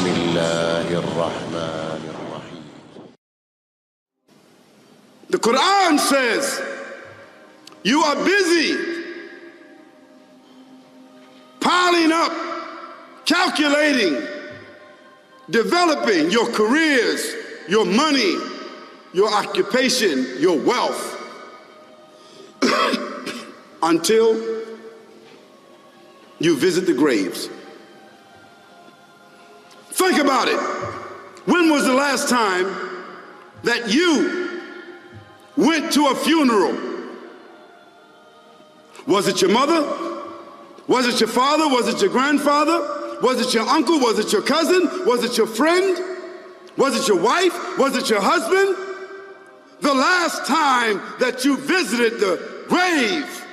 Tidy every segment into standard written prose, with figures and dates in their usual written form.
الله الرحمن الرحيم. The Quran says, you are busy piling up, calculating, developing your careers, your money, your occupation, your wealth, until you visit the graves. Think about it. When was the last time that you went to a funeral? Was it your mother? Was it your father? Was it your grandfather? Was it your uncle? Was it your cousin? Was it your friend? Was it your wife? Was it your husband? The last time that you visited the grave,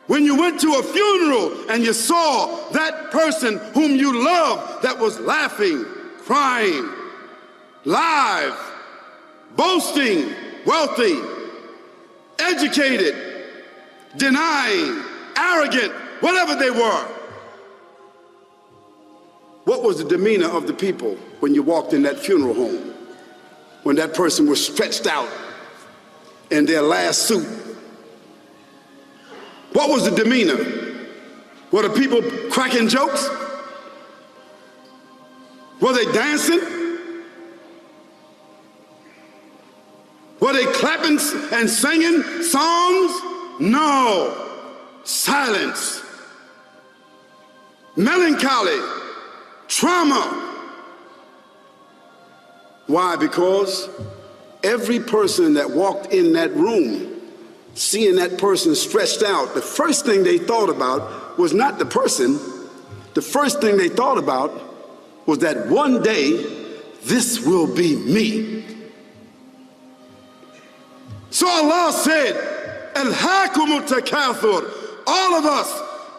when you went to a funeral and you saw that person whom you loved that was laughing, crying, live, boasting, wealthy, educated, denying, arrogant, whatever they were. What was the demeanor of the people when you walked in that funeral home? When that person was stretched out in their last suit? What was the demeanor? Were the people cracking jokes? Were they dancing? Were they clapping and singing songs? No. Silence. Melancholy. Trauma. Why? Because every person that walked in that room, seeing that person stretched out, the first thing they thought about was not the person. The first thing they thought about was that one day, this will be me. So Allah said, Alhaakumut takathur. All of us,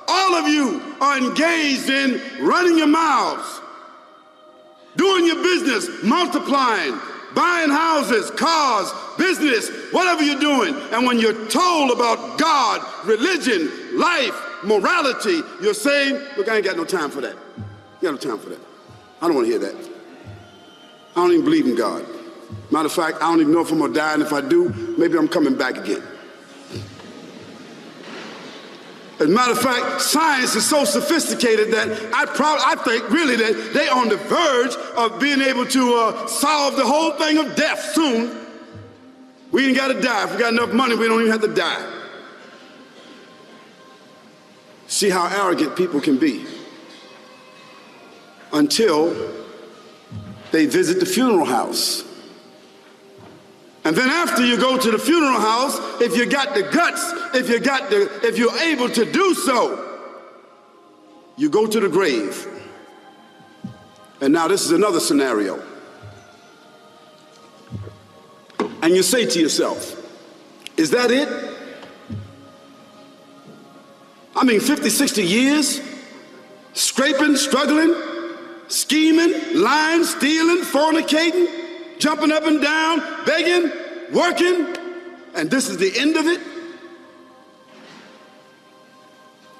all of you are engaged in running your mouths, doing your business, multiplying, buying houses, cars, business, whatever you're doing. And when you're told about God, religion, life, morality, you're saying, look, I ain't got no time for that. I got no time for that. I don't want to hear that. I don't even believe in God. Matter of fact, I don't even know if I'm gonna die, and if I do, maybe I'm coming back again. As a matter of fact, science is so sophisticated that I think really that they're on the verge of being able to solve the whole thing of death soon. We ain't gotta die. If we got enough money, we don't even have to die. See how arrogant people can be until they visit the funeral house. And then after you go to the funeral house, if you got the guts, if you're able to do so, you go to the grave. And now this is another scenario. And you say to yourself, is that it? I mean, 50, 60 years, scraping, struggling, scheming, lying, stealing, fornicating, jumping up and down, begging, working, and this is the end of it?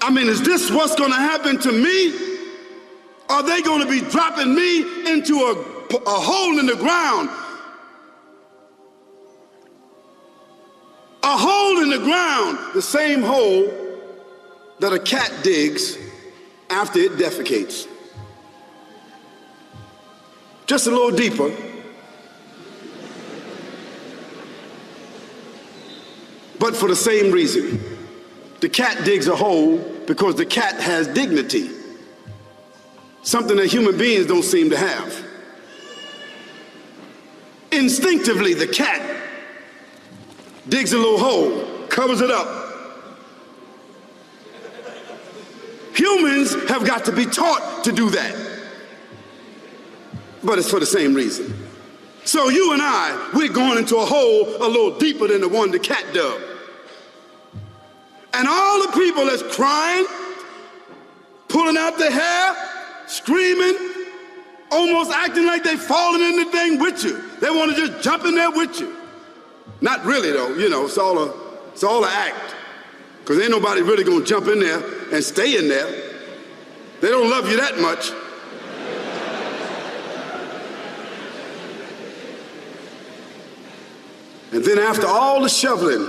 I mean, is this what's going to happen to me? Are they going to be dropping me into a hole in the ground? A hole in the ground, the same hole that a cat digs after it defecates. Just a little deeper. But for the same reason. The cat digs a hole because the cat has dignity. Something that human beings don't seem to have. Instinctively, the cat digs a little hole, covers it up. Humans have got to be taught to do that. But it's for the same reason. So you and I, we're going into a hole a little deeper than the one the cat dug. And all the people that's crying, pulling out their hair, screaming, almost acting like they falling in the thing with you. They want to just jump in there with you. Not really though, you know, it's all an act. Because ain't nobody really gonna jump in there and stay in there. They don't love you that much. And then after all the shoveling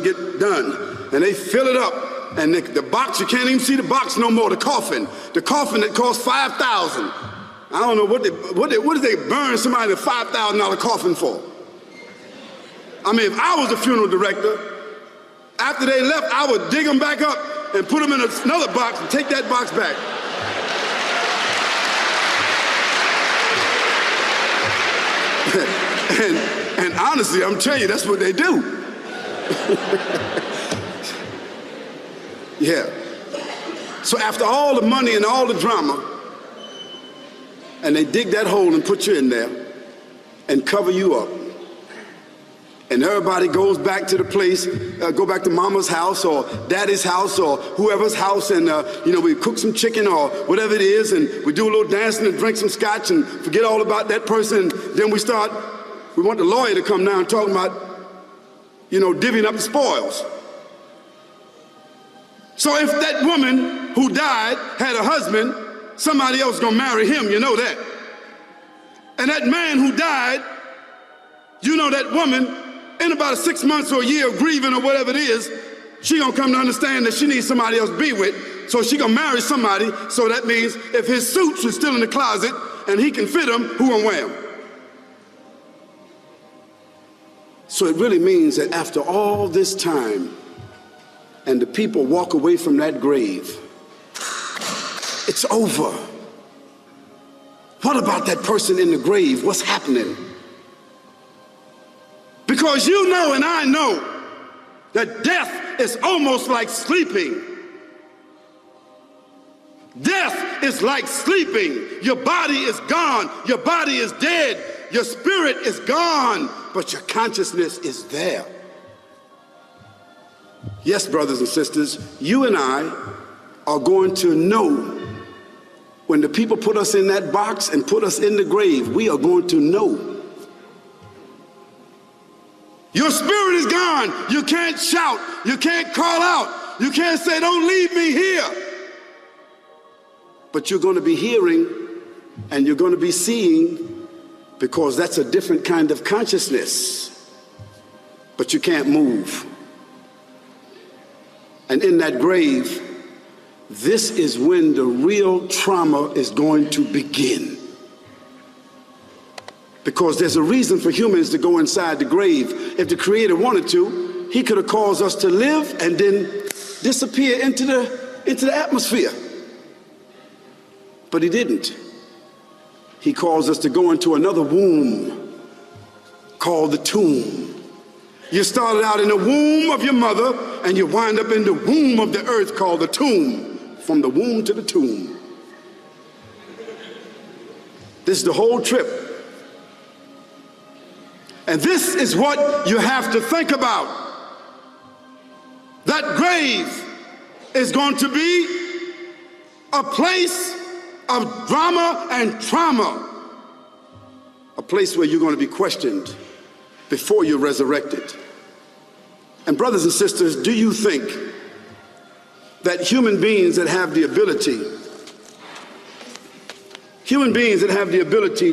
get done, and they fill it up, and the box, you can't even see the box no more, the coffin that cost $5,000. I don't know what did they burn somebody in a $5,000 coffin for? I mean, if I was a funeral director, after they left, I would dig them back up and put them in another box and take that box back. and honestly, I'm telling you, that's what they do. Yeah. So after all the money and all the drama, and they dig that hole and put you in there and cover you up, and everybody goes back to the place, go back to mama's house or daddy's house or whoever's house, and we cook some chicken or whatever it is, and we do a little dancing and drink some scotch and forget all about that person. And then we want the lawyer to come down and talk about, divvying up the spoils. So if that woman who died had a husband, somebody else gonna marry him, you know that. And that man who died, that woman, in about 6 months or a year of grieving or whatever it is, she gonna come to understand that she needs somebody else to be with, so she gonna marry somebody. So that means if his suits are still in the closet and he can fit them, who gonna wear them? So it really means that after all this time, and the people walk away from that grave, it's over. What about that person in the grave? What's happening? Because you know and I know that death is almost like sleeping. Death is like sleeping. Your body is gone. Your body is dead. Your spirit is gone, but your consciousness is there. Yes, brothers and sisters, you and I are going to know when the people put us in that box and put us in the grave. We are going to know. Your spirit is gone. You can't shout. You can't call out. You can't say, "Don't leave me here." But you're going to be hearing and you're going to be seeing, because that's a different kind of consciousness. But you can't move. And in that grave, this is when the real trauma is going to begin. Because there's a reason for humans to go inside the grave. If the Creator wanted to, he could have caused us to live and then disappear into the atmosphere. But he didn't. He caused us to go into another womb called the tomb. You started out in the womb of your mother, and you wind up in the womb of the earth called the tomb. From the womb to the tomb. This is the whole trip. And this is what you have to think about. That grave is going to be a place of drama and trauma. A place where you're going to be questioned before you're resurrected. And brothers and sisters, do you think that human beings that have the ability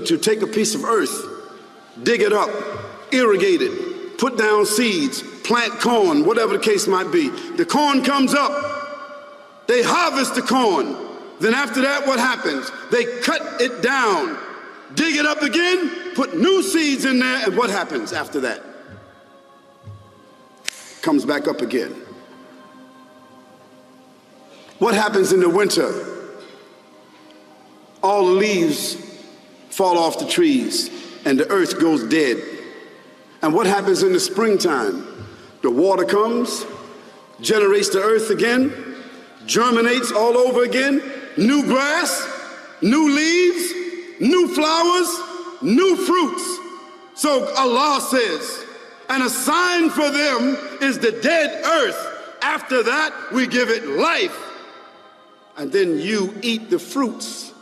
to take a piece of earth, dig it up, irrigate it, put down seeds, plant corn, whatever the case might be. The corn comes up, they harvest the corn. Then after that, what happens? They cut it down, dig it up again, put new seeds in there, and what happens after that? Comes back up again. What happens in the winter? All the leaves fall off the trees and the earth goes dead. And what happens in the springtime? The water comes, generates the earth again, germinates all over again, new grass, new leaves, new flowers, new fruits. So Allah says, and a sign for them is the dead earth. After that, we give it life. And then you eat the fruits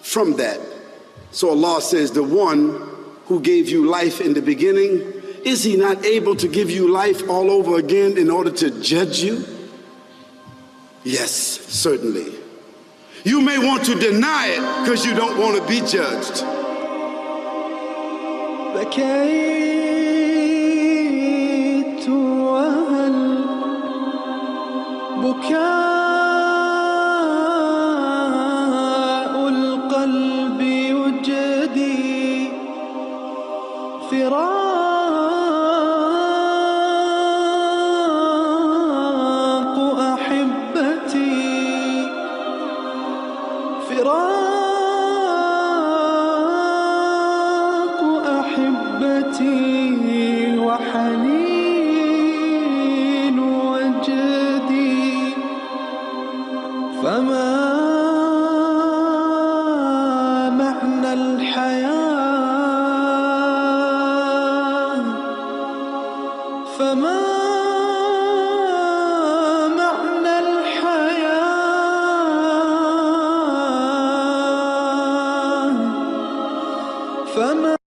from that. So Allah says, the one who gave you life in the beginning, is he not able to give you life all over again in order to judge you? Yes, certainly. You may want to deny it because you don't want to be judged. بكيت وهل بكاء القلب يجدي فراق أحبتي فراق أحبتي وحنين وجدي فما معنى الحياة فما معنى الحياة فما